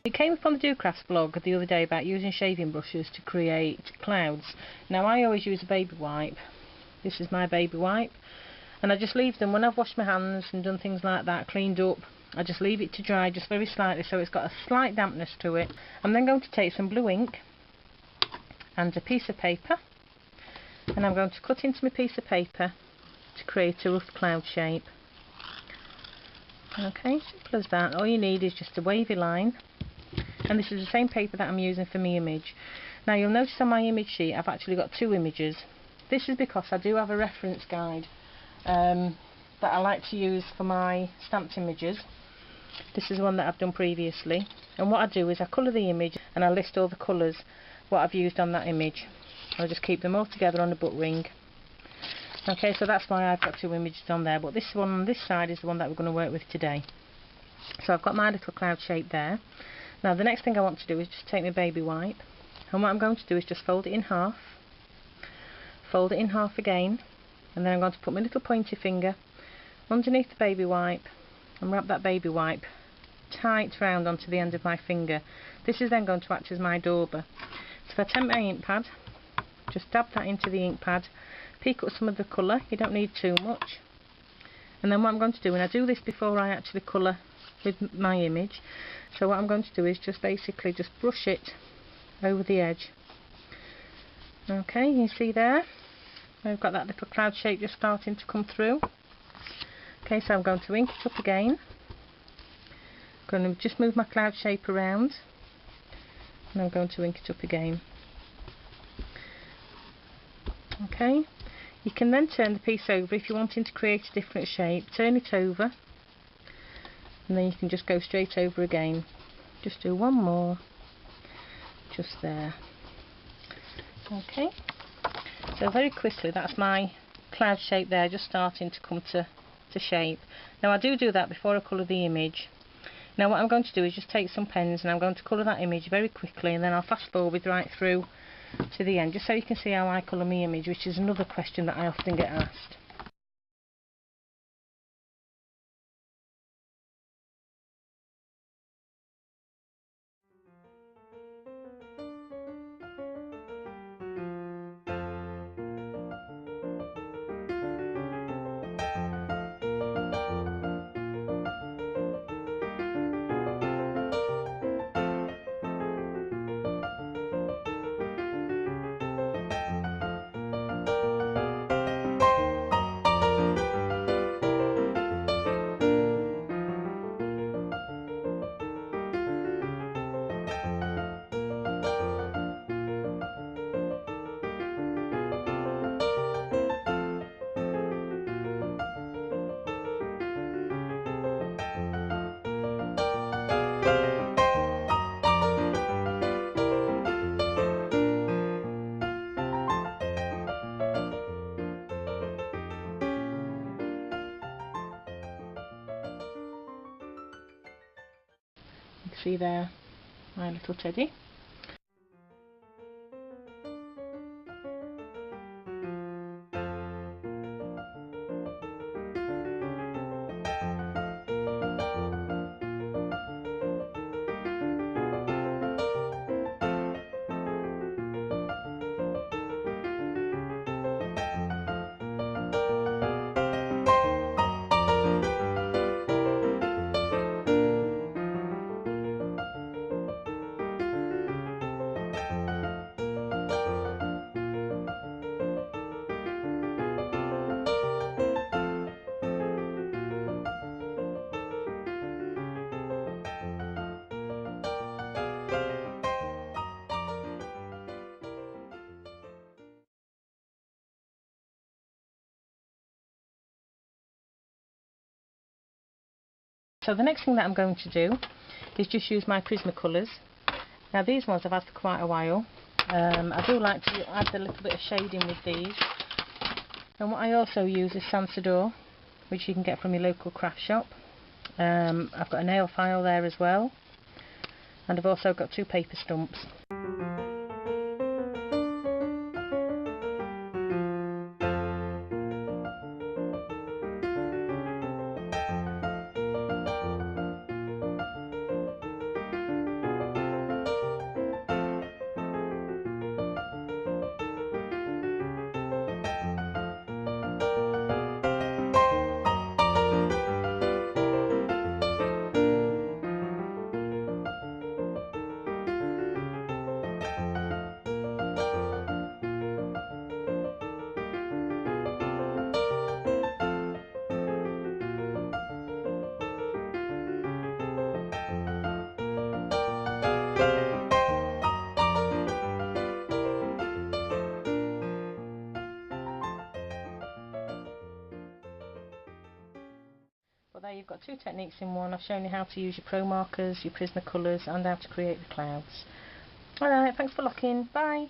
It came up on the Do Crafts blog the other day about using shaving brushes to create clouds. Now I always use a baby wipe. This is my baby wipe, and I just leave them when I've washed my hands and done things like that, cleaned up. I just leave it to dry just very slightly so it's got a slight dampness to it. I'm then going to take some blue ink and a piece of paper, and I'm going to cut into my piece of paper to create a rough cloud shape. Okay, simple as that. All you need is just a wavy line, and this is the same paper that I'm using for my image. Now you'll notice on my image sheet I've actually got two images. This is because I do have a reference guide that I like to use for my stamped images. This is one that I've done previously, and what I do is I colour the image and I list all the colours what I've used on that image. I'll just keep them all together on a book ring. Okay, so that's why I've got two images on there, but this one on this side is the one that we're going to work with today. So I've got my little cloud shape there. Now the next thing I want to do is just take my baby wipe, and what I'm going to do is just fold it in half again, and then I'm going to put my little pointy finger underneath the baby wipe and wrap that baby wipe tight round onto the end of my finger. This is then going to act as my dauber. So if I take my ink pad, just dab that into the ink pad, peek up some of the colour, you don't need too much, and then what I'm going to do, and I do this before I actually colour with my image, so what I'm going to do is just basically just brush it over the edge. Okay, you see there, I've got that little cloud shape just starting to come through. Okay, so I'm going to ink it up again. I'm going to just move my cloud shape around, and I'm going to ink it up again. Okay, you can then turn the piece over if you're wanting to create a different shape. Turn it over, and then you can just go straight over again. Just do one more, just there. Okay, so very quickly that's my cloud shape there, just starting to come to shape. Now I do that before I colour the image. Now what I'm going to do is just take some pens and I'm going to colour that image very quickly, and then I'll fast forward right through to the end just so you can see how I colour my image, which is another question that I often get asked. You can see there my little teddy. So the next thing that I'm going to do is just use my Prisma colours. Now these ones I've had for quite a while. I do like to add a little bit of shading with these. And what I also use is Sansador, which you can get from your local craft shop. I've got a nail file there as well, and I've also got two paper stumps. there you've got two techniques in one. I've shown you how to use your Promarkers, your Prisma colours, and how to create the clouds. Alright, thanks for looking. Bye.